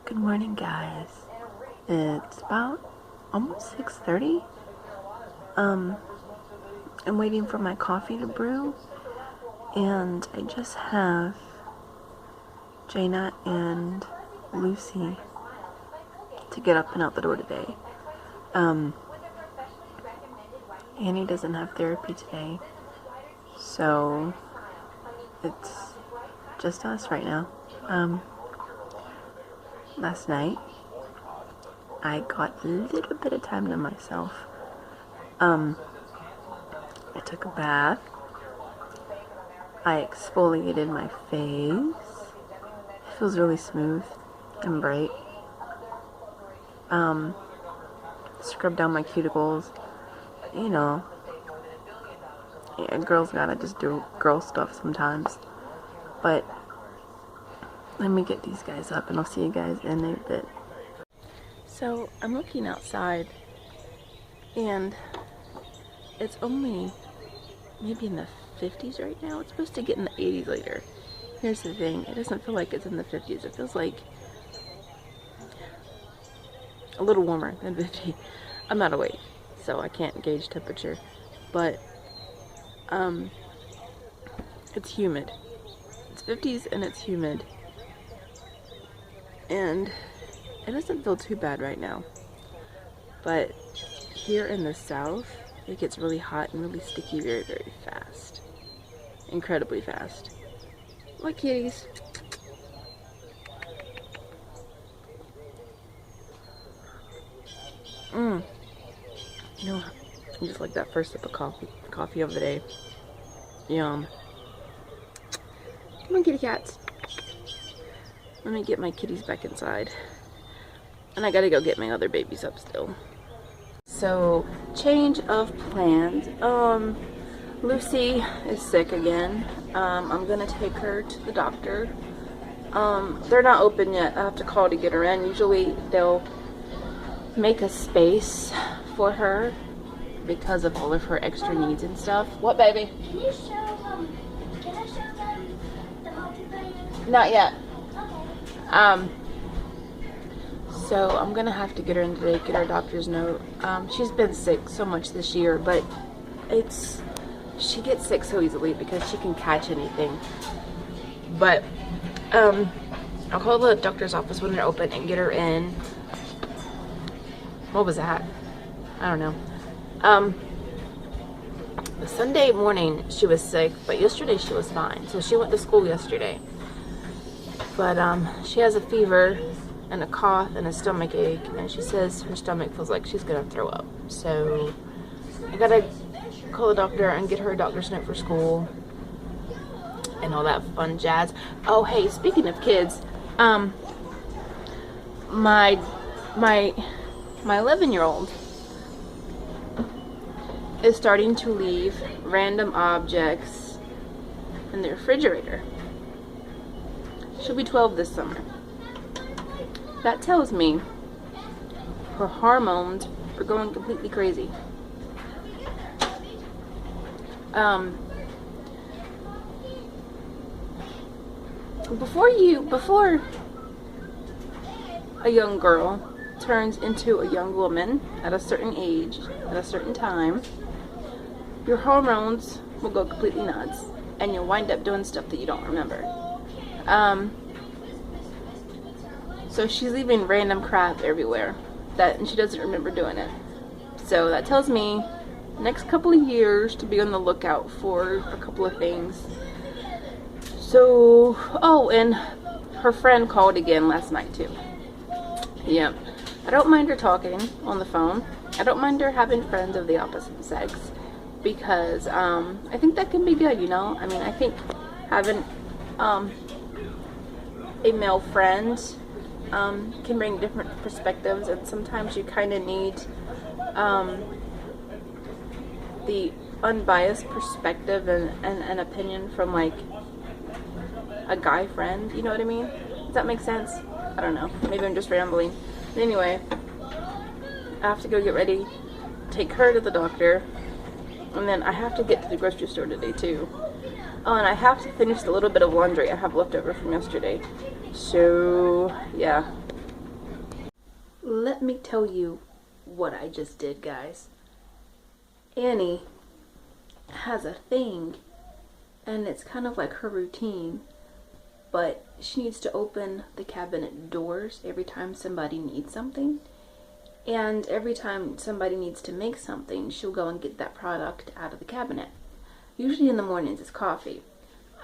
Good morning, guys. It's about almost 6:30. I'm waiting for my coffee to brew, and I just have Jaina and Lucy to get up and out the door today. Annie doesn't have therapy today, so it's just us right now. Last night, I got a little bit of time to myself. I took a bath. I exfoliated my face. It feels really smooth and bright. Scrubbed down my cuticles. You know, yeah, girls gotta just do girl stuff sometimes. But let me get these guys up and I'll see you guys in a bit. So I'm looking outside and it's only maybe in the 50s right now. It's supposed to get in the 80s later. Here's the thing, it doesn't feel like it's in the 50s. It feels like a little warmer than 50. I'm not awake, so I can't gauge temperature, but it's humid. It's 50s and it's humid. And it doesn't feel too bad right now. But here in the south, it gets really hot and really sticky very, very fast. Incredibly fast. Look, kitties. You know, I just like that first sip of coffee of the day. Yum. Come on, kitty cats. Let me get my kitties back inside. And I gotta go get my other babies up still. So, change of plans. Lucy is sick again. I'm gonna take her to the doctor. They're not open yet. I have to call to get her in. Usually they'll make a space for her because of all of her extra needs and stuff. What, baby? Can I show them the multiplayer? Not yet. Okay. So I'm gonna have to get her in today, get her doctor's note. She's been sick so much this year, but she gets sick so easily because she can catch anything. But I'll call the doctor's office when they're open and get her in. What was that? I don't know. Sunday morning she was sick, but yesterday she was fine. So she went to school yesterday. But she has a fever and a cough and a stomach ache, and she says her stomach feels like she's gonna throw up. So I gotta call the doctor and get her a doctor's note for school and all that fun jazz. Oh, hey, speaking of kids, my 11-year-old is starting to leave random objects in the refrigerator. She'll be 12 this summer. That tells me her hormones are going completely crazy. Before a young girl turns into a young woman at a certain age, at a certain time, your hormones will go completely nuts and you'll wind up doing stuff that you don't remember. So she's leaving random crap everywhere and she doesn't remember doing it. So that tells me next couple of years to be on the lookout for a couple of things. So, oh, and her friend called again last night too. Yeah, I don't mind her talking on the phone. I don't mind her having friends of the opposite sex because I think that can be good, you know? I mean, I think having a male friend can bring different perspectives, and sometimes you kind of need the unbiased perspective and an opinion from like a guy friend, you know what I mean? Does that make sense? I don't know, maybe I'm just rambling. But anyway, I have to go get ready, take her to the doctor, and then I have to get to the grocery store today too. Oh, and I have to finish the little bit of laundry I have left over from yesterday. So, yeah. let me tell you what I just did, guys. Annie has a thing, and it's kind of like her routine, but she needs to open the cabinet doors every time somebody needs something. And every time somebody needs to make something, she'll go and get that product out of the cabinet. Usually in the mornings it's coffee.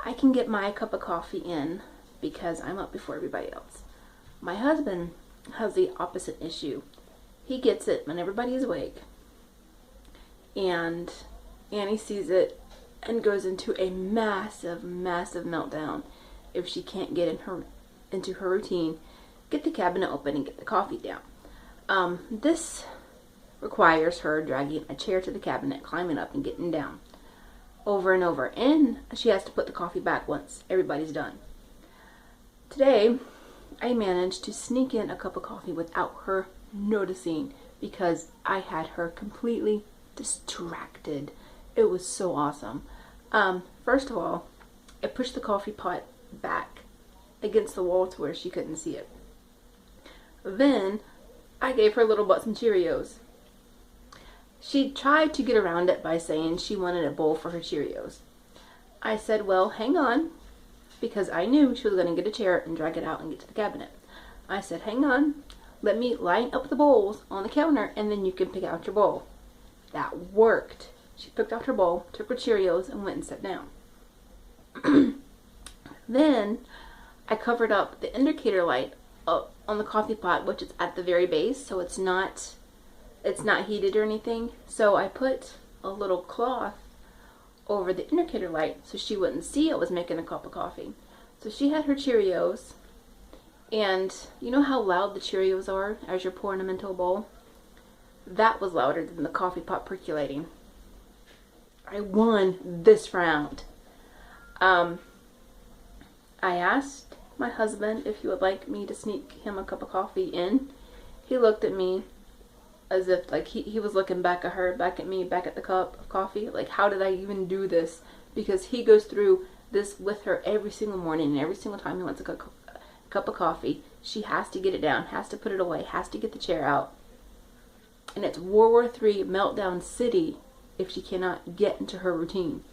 I can get my cup of coffee in because I'm up before everybody else. My husband has the opposite issue. He gets it when everybody's awake. And Annie sees it and goes into a massive, massive meltdown if she can't get into her routine, get the cabinet open and get the coffee down. This requires her dragging a chair to the cabinet, climbing up and getting down over and over. And she has to put the coffee back once everybody's done. Today, I managed to sneak in a cup of coffee without her noticing because I had her completely distracted. It was so awesome. First of all, I pushed the coffee pot back against the wall to where she couldn't see it. Then I gave her little butt some Cheerios. She tried to get around it by saying she wanted a bowl for her Cheerios. I said, well, hang on, because I knew she was going to get a chair and drag it out and get to the cabinet. I said, hang on, let me line up the bowls on the counter and then you can pick out your bowl. That worked. She picked out her bowl, took her Cheerios, and went and sat down. Then I covered up the indicator light on the coffee pot, which is at the very base, so it's not heated or anything. So I put a little cloth over the indicator light so she wouldn't see it was making a cup of coffee. So she had her Cheerios, and you know how loud the Cheerios are as you're pouring them into a bowl? That was louder than the coffee pot percolating. I won this round. I asked my husband if he would like me to sneak him a cup of coffee in. He looked at me as if like he was looking back at her, back at me, back at the cup of coffee. Like, how did I even do this? Because he goes through this with her every single morning, and every single time he wants a cup of coffee, she has to get it down, has to put it away, has to get the chair out. And it's World War III meltdown city if she cannot get into her routine.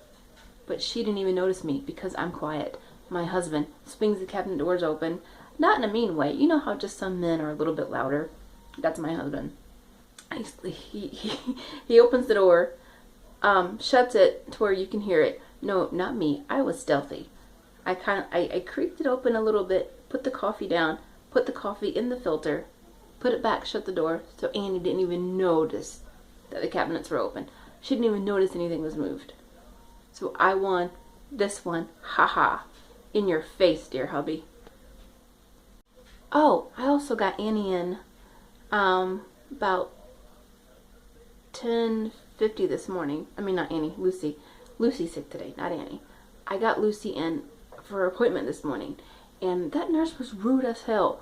But she didn't even notice me because I'm quiet. My husband swings the cabinet doors open, not in a mean way. You know how just some men are a little bit louder? That's my husband. He opens the door, shuts it to where you can hear it. No, not me. I was stealthy. I creaked it open a little bit, put the coffee down, put the coffee in the filter, put it back, shut the door, so Annie didn't even notice that the cabinets were open. She didn't even notice anything was moved. So I won this one. Haha. In your face, dear hubby. Oh, I also got Annie in about 10:50 this morning. I mean, not Annie, Lucy. Lucy's sick today, not Annie. I got Lucy in for her appointment this morning, and that nurse was rude as hell.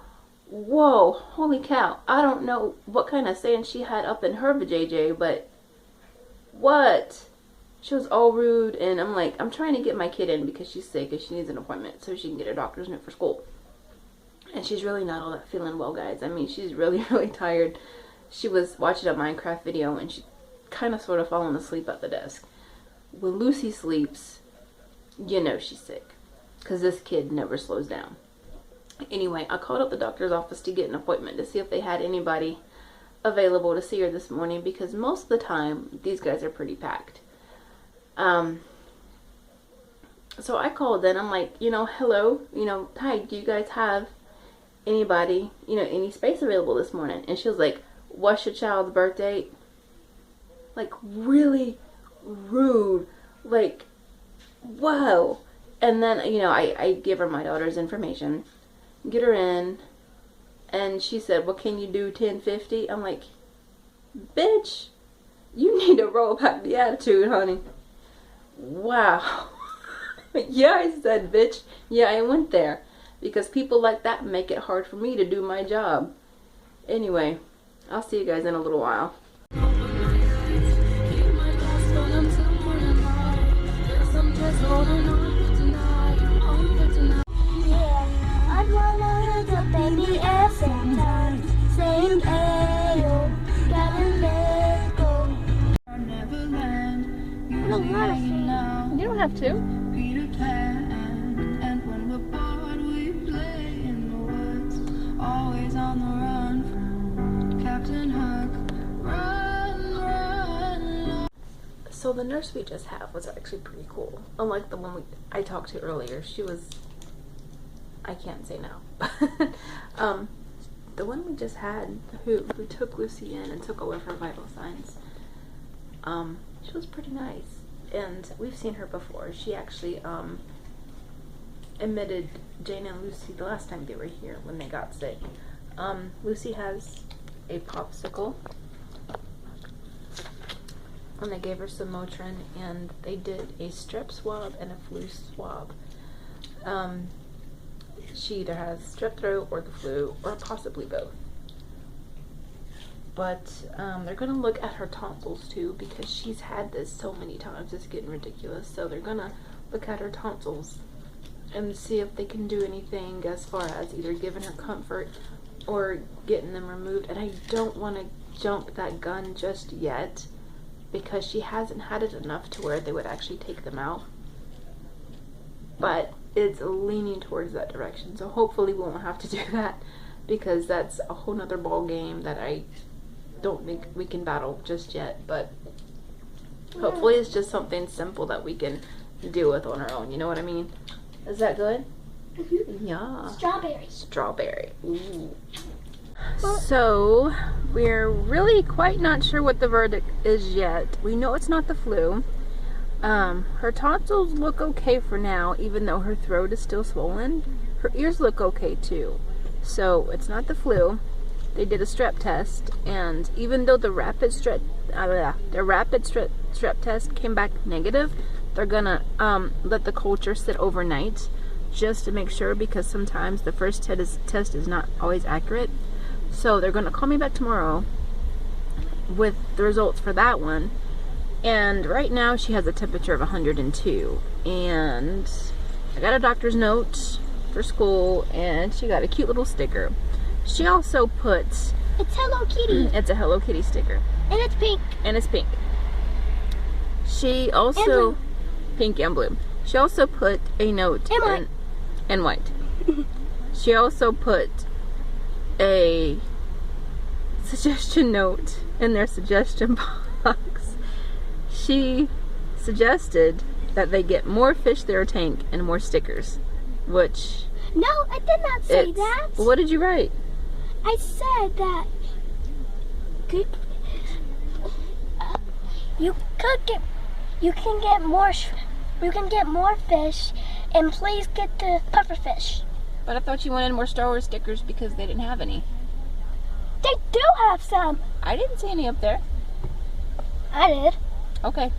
Whoa, holy cow. I don't know what kind of saying she had up in her vajayjay, but what? She was all rude, and I'm like, I'm trying to get my kid in because she's sick and she needs an appointment so she can get her doctor's note for school. And she's really not all that feeling well, guys. I mean, she's really, really tired. She was watching a Minecraft video and she kind of sort of fallen asleep at the desk. When Lucy sleeps, you know she's sick because this kid never slows down. Anyway, I called up the doctor's office to get an appointment to see if they had anybody available to see her this morning, because most of the time these guys are pretty packed. So I called in. I'm like, hello, hi, do you guys have anybody, any space available this morning? And she was like, what's your child's birth date? Like, really rude. Like, whoa. And then, I give her my daughter's information, get her in, and she said, well, can you do 10:50? I'm like, bitch, you need to roll back the attitude, honey. Wow. Yeah, I said, bitch. Yeah, I went there. Because people like that make it hard for me to do my job. Anyway, I'll see you guys in a little while. I'd wanna hold a baby every time. Same I don't want to sing. You don't have to. Peter Pan, and when we're bored, we play in the woods. Always on the run from Captain Hook. Run, run. So the nurse we just had was actually pretty cool. Unlike the one I talked to earlier, she was, I can't say no. The one we just had, who took Lucy in and took all of her vital signs, she was pretty nice. And we've seen her before. She actually admitted Jane and Lucy the last time they were here when they got sick. Lucy has a popsicle, and they gave her some Motrin, and they did a strep swab and a flu swab. She either has strep throat or the flu, or possibly both. But they're going to look at her tonsils too, because she's had this so many times, it's getting ridiculous. So they're going to look at her tonsils and see if they can do anything as far as either giving her comfort or getting them removed. And I don't want to jump that gun just yet, because she hasn't had it enough to where they would actually take them out. But it's leaning towards that direction, so hopefully we won't have to do that, because that's a whole nother ball game that I don't think we can battle just yet. But hopefully it's just something simple that we can deal with on our own, you know what I mean? Is that good? Yeah. Strawberry. Ooh. So we're really quite not sure what the verdict is yet. We know it's not the flu. Her tonsils look okay for now, even though her throat is still swollen. Her ears look okay too. So it's not the flu. They did a strep test, and even though the rapid strep test came back negative, they're gonna let the culture sit overnight just to make sure, because sometimes the first test is not always accurate. So they're gonna call me back tomorrow with the results for that one. And right now she has a temperature of 102, and I got a doctor's note for school, and she got a cute little sticker. She also puts, It's Hello Kitty. It's a Hello Kitty sticker. And it's pink. And it's pink. She also, pink and blue. She also put a note and white. She also put a suggestion note in their suggestion box. She suggested that they get more fish their tank and more stickers, which... No, I did not say that. What did you write? I said that you can get more fish, and please get the puffer fish. But I thought you wanted more Star Wars stickers because they didn't have any. They do have some. I didn't see any up there. I did. Okay.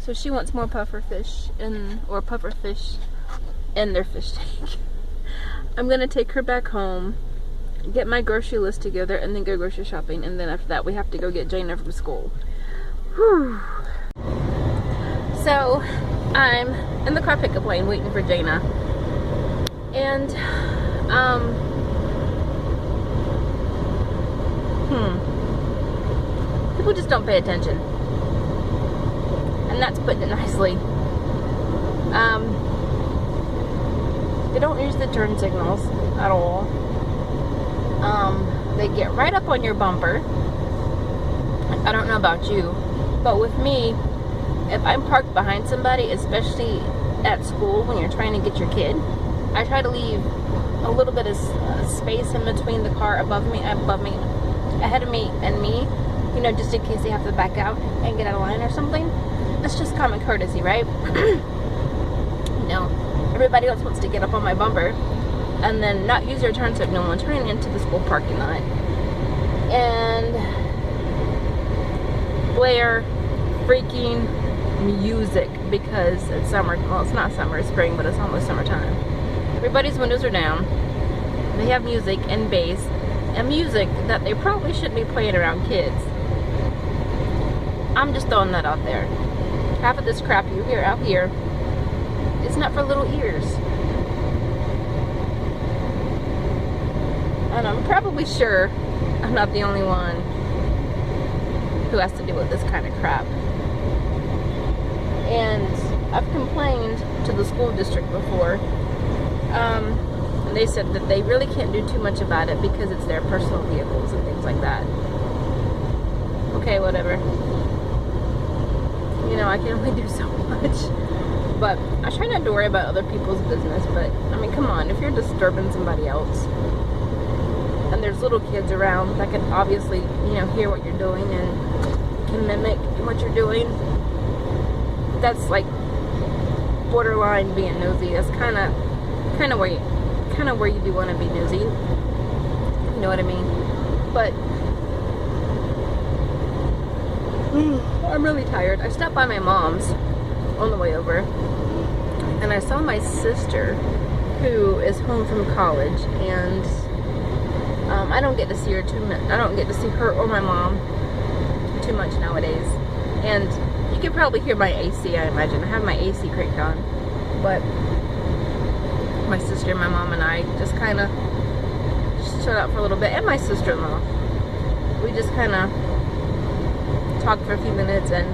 So she wants more puffer fish or puffer fish in their fish tank. I'm gonna take her back home, get my grocery list together, and then go grocery shopping. And then after that, we have to go get Jaina from school. Whew. So I'm in the car pickup lane waiting for Jaina, and people just don't pay attention, and that's putting it nicely. They don't use the turn signals at all. They get right up on your bumper. I don't know about you, but with me, if I'm parked behind somebody, especially at school when you're trying to get your kid, I try to leave a little bit of space in between the car above me, ahead of me and me, you know, just in case they have to back out and get out of line or something. It's just common courtesy, right? You know, everybody else wants to get up on my bumper and then not use their turn signal when turning into the school parking lot and blare freaking music because it's summer. Well, it's not summer, it's spring, but it's almost summertime. Everybody's windows are down. They have music and bass and music that they probably shouldn't be playing around kids. I'm just throwing that out there. Half of this crap you hear out here is not for little ears. And I'm probably sure I'm not the only one who has to deal with this kind of crap. I've complained to the school district before. And they said that they really can't do too much about it because it's their personal vehicles and things like that. Okay, whatever. You know, I can only do so much. But I try not to worry about other people's business. But, I mean, come on. If you're disturbing somebody else, and there's little kids around that can obviously, you know, hear what you're doing and can mimic what you're doing, that's like borderline being nosy. That's kind of where you do want to be nosy. You know what I mean? But I'm really tired. I stopped by my mom's on the way over, and I saw my sister, who is home from college, and I don't get to see her too much. I don't get to see her or my mom too much nowadays. And you can probably hear my AC, I imagine. I have my AC cranked on. But my sister, my mom, and I just kind of shut out for a little bit. And my sister-in-law. We just kind of talked for a few minutes, and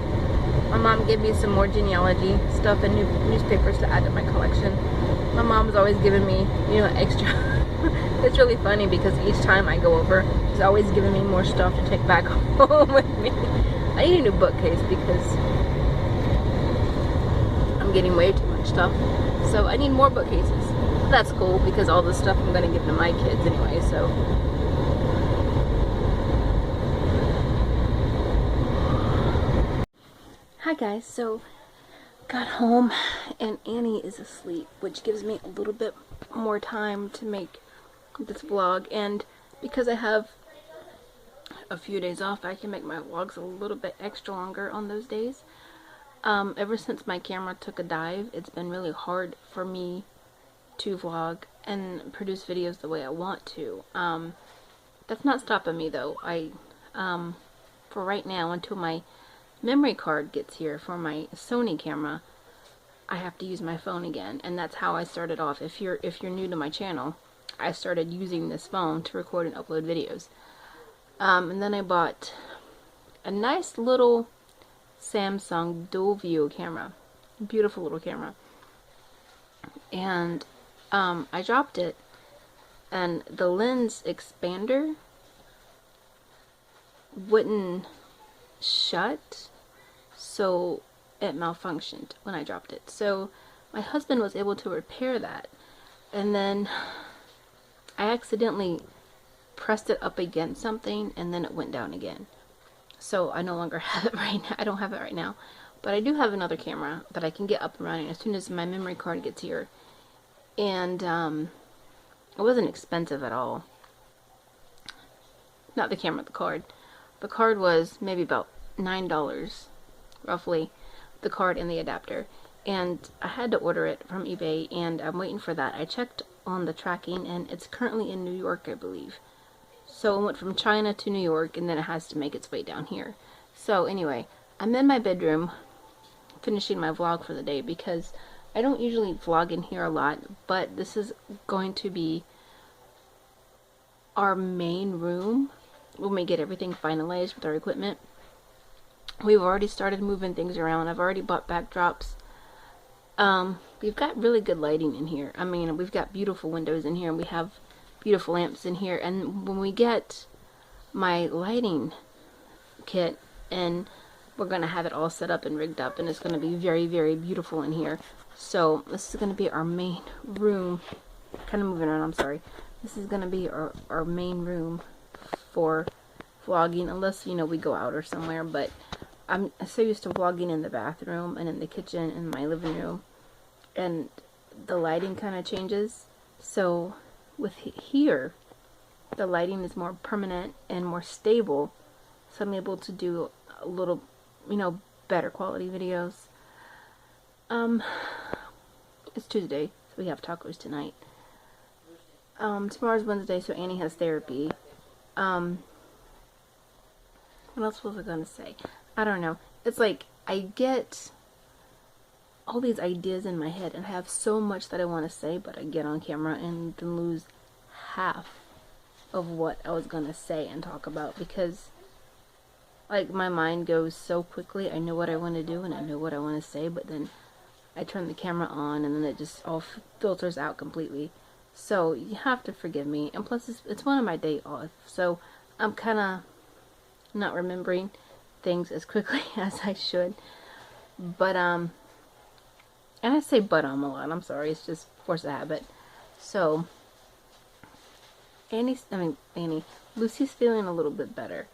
my mom gave me some more genealogy stuff and new newspapers to add to my collection. My mom's always giving me, you know, extra. It's really funny because each time I go over, she's always giving me more stuff to take back home with me. I need a new bookcase because I'm getting way too much stuff. So I need more bookcases. But that's cool because all this stuff I'm going to give to my kids anyway, so. Hi guys, so got home and Annie is asleep, which gives me a little bit more time to make this vlog, and because I have a few days off, I can make my vlogs a little bit extra longer on those days. Ever since my camera took a dive, it's been really hard for me to vlog and produce videos the way I want to. That's not stopping me though. For right now, until my memory card gets here for my Sony camera, I have to use my phone again, and that's how I started off. If you're new to my channel, I started using this phone to record and upload videos. And then I bought a nice little Samsung dual view camera. Beautiful little camera. And I dropped it, and the lens expander wouldn't shut, so it malfunctioned when I dropped it. So my husband was able to repair that, and then I accidentally pressed it up against something, and then it went down again. So I no longer have it right now. I don't have it right now, but I do have another camera that I can get up and running as soon as my memory card gets here. And it wasn't expensive at all. Not the camera, the card. The card was maybe about $9, roughly, the card and the adapter. And I had to order it from eBay, and I'm waiting for that. I checked on the tracking, and it's currently in New York, I believe. So it went from China to New York, and then it has to make its way down here. So anyway, I'm in my bedroom finishing my vlog for the day because I don't usually vlog in here a lot, but this is going to be our main room when we get everything finalized with our equipment. We've already started moving things around. I've already bought backdrops. We've got really good lighting in here. I mean, we've got beautiful windows in here, and we have beautiful lamps in here. And when we get my lighting kit, and we're going to have it all set up and rigged up, and it's going to be very, very beautiful in here. So this is going to be our main room. Kind of moving around, I'm sorry. This is going to be our main room for vlogging, unless, you know, we go out or somewhere. But I'm so used to vlogging in the bathroom and in the kitchen and my living room, and the lighting kind of changes. So with here, the lighting is more permanent and more stable, so I'm able to do a little, you know, better quality videos. It's Tuesday, so we have tacos tonight. Tomorrow's Wednesday, so Annie has therapy. What else was I gonna say? I don't know. It's like I get all these ideas in my head and I have so much that I want to say, but I get on camera and then lose half of what I was gonna say and talk about, because like my mind goes so quickly. I know what I want to do and I know what I want to say, but then I turn the camera on and then it just all filters out completely. So you have to forgive me. And plus it's one of my day off, so I'm kind of not remembering things as quickly as I should. But and I say but a lot, I'm sorry, it's just force of habit. So Lucy's feeling a little bit better.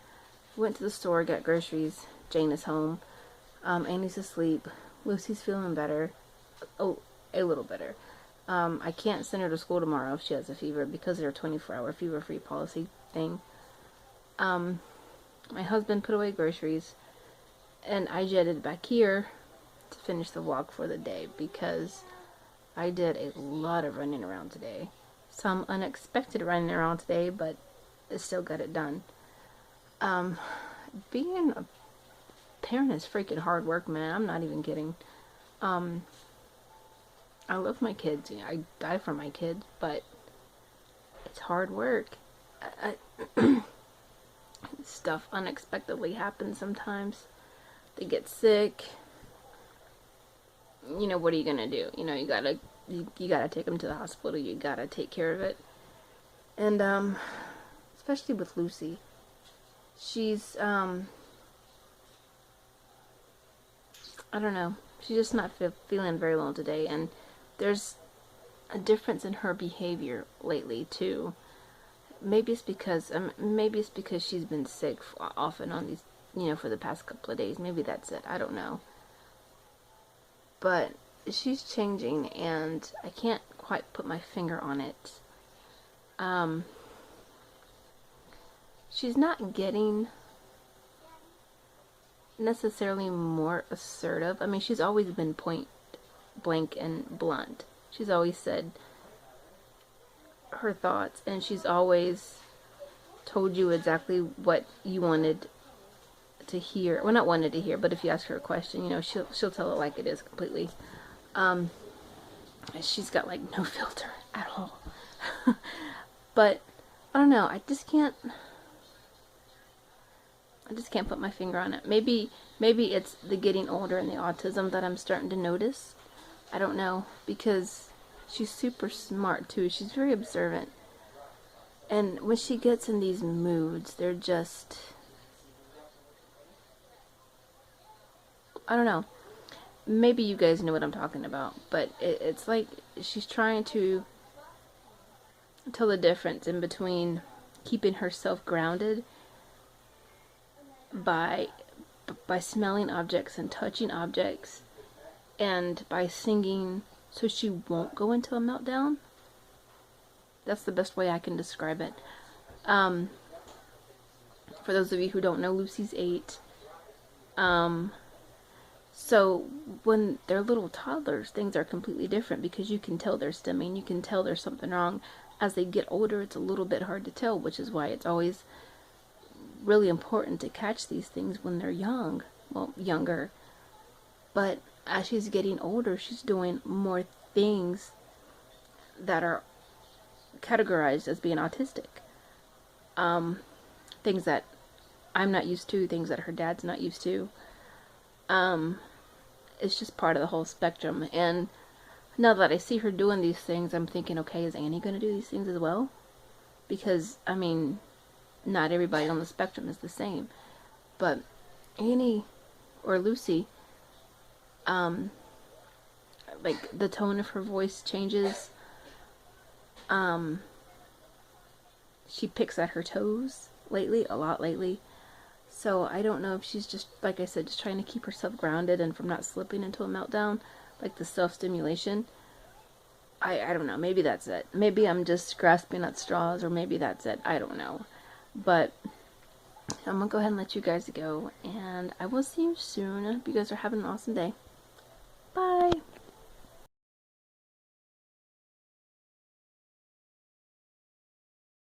Went to the store, got groceries. Jane is home. Annie's asleep. Lucy's feeling better. Oh, a little better. I can't send her to school tomorrow if she has a fever because of their 24-hour fever-free policy thing. My husband put away groceries, and I jetted back here to finish the vlog for the day because I did a lot of running around today. Some unexpected running around today, but I still got it done. Being a parent is freaking hard work, man. I'm not even kidding. I love my kids. I die for my kids, but it's hard work. Stuff unexpectedly happens sometimes. They get sick. You know, what are you gonna do? You know, you gotta take them to the hospital. You gotta take care of it. And especially with Lucy, she's I don't know. She's just not feeling very well today, and there's a difference in her behavior lately too. Maybe it's because she's been sick often on these, for the past couple of days. Maybe that's it. I don't know. But she's changing, and I can't quite put my finger on it. She's not getting necessarily more assertive. I mean, she's always been point blank and blunt. She's always said her thoughts, and she's always told you exactly what you wanted to hear. Well, not wanted to hear, but if you ask her a question, she'll tell it like it is completely. She's got like no filter at all. But I don't know. I just can't put my finger on it. Maybe it's the getting older and the autism that I'm starting to notice. I don't know, because she's super smart too. She's very observant. And when she gets in these moods, they're just, I don't know. Maybe you guys know what I'm talking about, but it's like she's trying to tell the difference in between keeping herself grounded by smelling objects and touching objects, and by singing so she won't go into a meltdown. That's the best way I can describe it. For those of you who don't know, Lucy's 8. So when they're little toddlers, things are completely different because you can tell they're stimming. You can tell there's something wrong. As they get older, it's a little bit hard to tell, which is why it's always really important to catch these things when they're young. Well, younger. But as she's getting older, she's doing more things that are categorized as being autistic. Things that I'm not used to, things that her dad's not used to. It's just part of the whole spectrum. And now that I see her doing these things, I'm thinking, okay, is Annie going to do these things as well? Because, I mean, not everybody on the spectrum is the same. But Annie or Lucy, like the tone of her voice changes. She picks at her toes lately, a lot lately. So I don't know if she's just, like I said, just trying to keep herself grounded and from not slipping into a meltdown, like the self-stimulation. I don't know. Maybe that's it. Maybe I'm just grasping at straws, or maybe that's it. I don't know. But I'm going to go ahead and let you guys go, and I will see you soon. I hope you guys are having an awesome day.